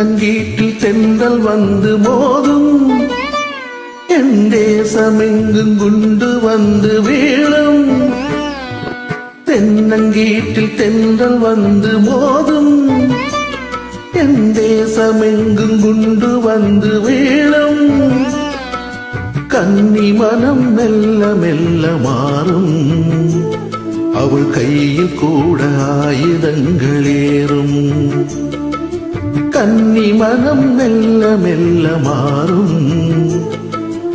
தென்னங்கீட்டில் தென்றல் வந்து மோதும், என் தேசமெங்கும் குண்டு வந்து வீழும். தென்னங்கீட்டில் தென்றல் வந்து மோதும், என் தேசமெங்கும் குண்டு வந்து வீழும். கன்னி மனம் மெல்ல மெல்ல மாறும், அவள் கையில் கூட ஆயுதங்கள் ஏறும். கன்னி மனம் மெல்ல மெல்ல மாறும்,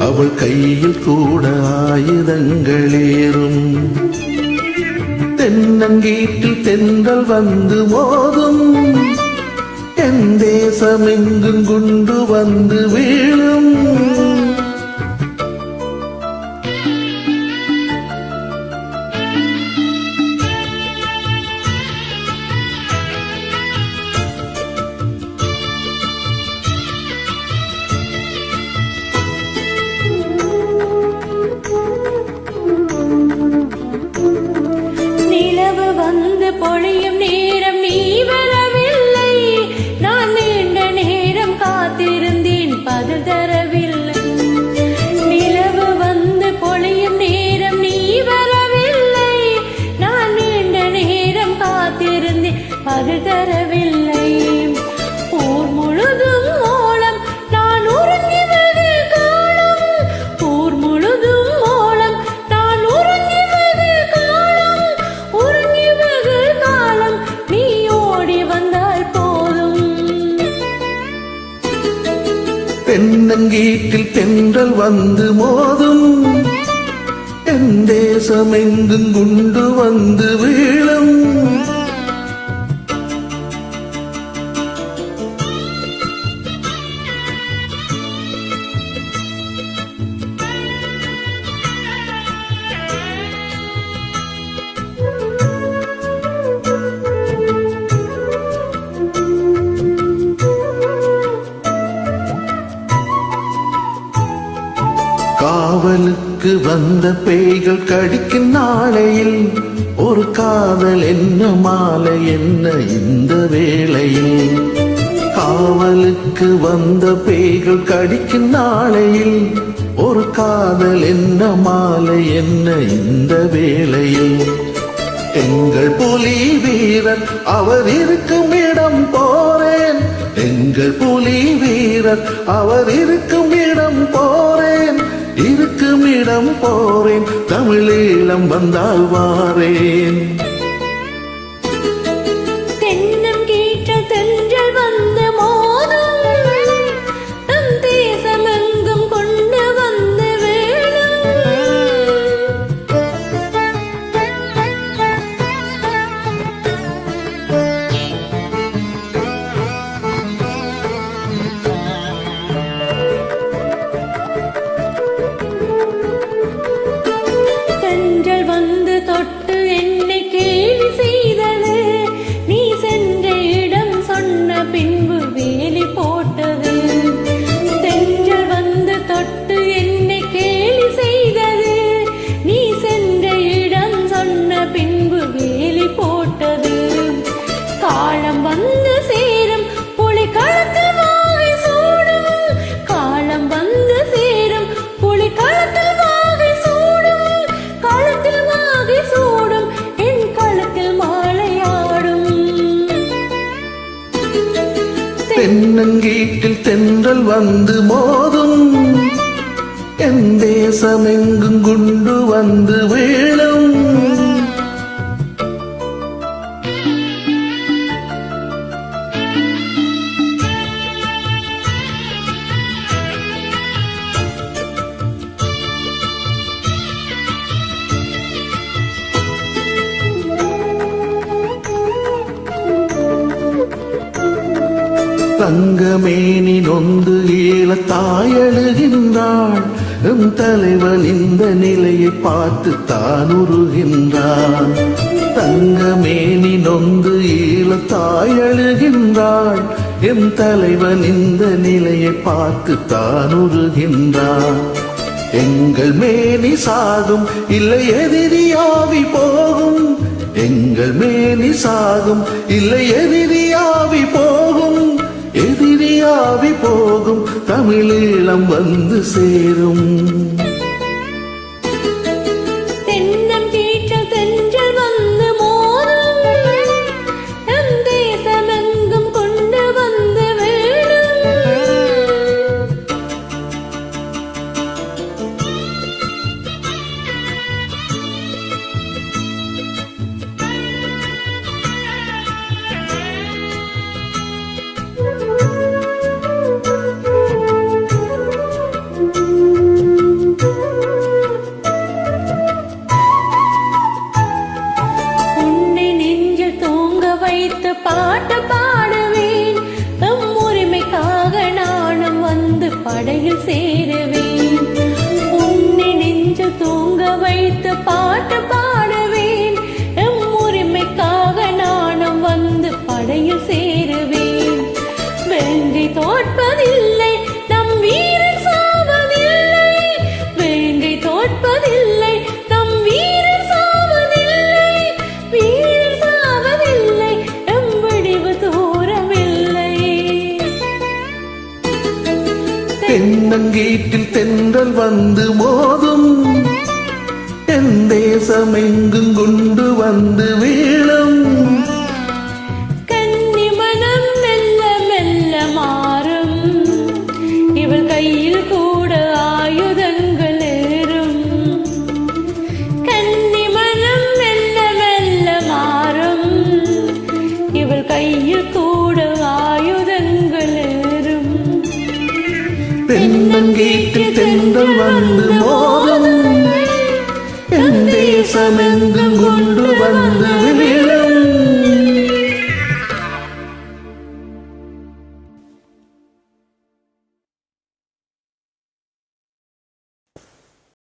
அவள் கையில் கூட ஆயுதங்கள் ஏறும். தென்னங்கீட்டில் தென்றல் வந்து மோதும், என் தேசமெங்கும் குண்டு வந்து வீழும். பொழியும் நேரம் நீ வரவில்லை, நான் நீண்ட நேரம் காத்திருந்தேன் பதில் தரவில்லை. நிலவு வந்து பொழியும் நேரம் நீ வரவில்லை, நான் நீண்ட நேரம் காத்திருந்தேன் பதில் தரவில்லை. ஊர் முழுதும் ஓலம் நான் உறங்கிவது காலம், ஊர் முழுதும் ஓலம் நான் உறங்கிவது காலம், உறங்கிவது காலம் நீ ஓடி வந்தால் போதும். தென்னங்கீட்டில் தென்றல் வந்து மோதும், என் தேசமெங்கும் குண்டு வந்து வீழும். காவலுக்கு வந்த பேய்கள் கடிக்கும் நாளையில், ஒரு காதல் என்ன மாலை என்ன இந்த வேளையில். காவலுக்கு வந்த பேய்கள் கடிக்கும் நாளையில், ஒரு காதல் என்ன மாலை என்ன இந்த வேளையில். எங்கள் புலி வீரர் அவர் இருக்கும் இடம் போறேன், எங்கள் புலி வீரர் அவர் இருக்கும் இடம் போறேன், இருக்கும் இடம் போறேன், தமிழீழம் வந்தால் வாரேன். தென்னம் கீற்ற தென்றல் வந்து மோதும், நம் தேசமெங்கும் கொண்டு வந்து வீழும். தென்றல் வந்து தொட்டு என்னை கேலி செய்தது, நீ சென்ற இடம் சொன்ன பின்பு வேலி போட்டது. தென்றல் வந்து தொட்டு என்னை கேலி செய்தது, நீ சென்ற இடம் சொன்ன பின்பு வேலி போட்டது. காலம் வந்து சேரும் புலி களத்தில் வாகை சூடும், காலம் வந்து சேரும் புலி களத்தில் வாகை சூடும், களத்தில் வாகை சூடும் என் களத்தில் மாலையாடும். தென்னங்கீட்டில் தென்றல் வந்து மோதும், என் தேசமெங்கும் குண்டு வந்து வீழும். தங்கமேனி நொந்து ஈழத்தாய் அழுகின்றாள், எம் தலைவன் இந்த நிலையை பார்த்து தான் உருகின்றான். தங்கமேனி நொந்து ஈழத்தாய் அழுகின்றாள், எம் தலைவன் இந்த நிலையை பார்த்து தான் உருகின்றான். எங்கள் மேனி சாகும் இல்லை எதிரியாவி போகும், எங்கள் மேனி சாகும் இல்லை எதிரியாவி போகும், எதிரியாவி போகும் தமிழீழம் வந்து சேரும். தென்னம் கீற்ற தென்றல் வந்து மோதும் நம் தேசமெங்கும் கொண்டு வந்து விடும். உன்னை நெஞ்சில் தூங்க வைத்து பாட்டு பாடுவேன். நம் உரிமைக்காக நானும் வந்து படையில் சேருவேன். உன்னை நெஞ்சில் தூங்க வைத்து பாட்டு பாடுவேன். நம் உரிமைக்காக நானும் வந்து படையில் சேருவேன். வெற்றி தோற்பதில்லை, நம் வீரன் சாவதில்லை. வேங்கை தோற்பதில்லை, நம் வீரன் சாவதில்லை. வீரன் சாவதில்லை, நம் விடிவு தூரமில்லை. தென்னங்கீட்டில் தென்றல் வந்து மோதும் என் தேசமெங்கும் குண்டு வந்து வீழும். கன்னி மனம் மெல்ல மெல்ல மாறும். இவள் கையில் கூட ஆயுதங்கள் ஏறும். கன்னி மனம் மெல்ல மெல்ல மாறும். இவள் கையில் கூட ஆயுதங்கள் ஏறும். தென்னங்கீட்டில் தென்றல் வந்து மோதும் என் தேசமெங்கும் குண்டு வந்து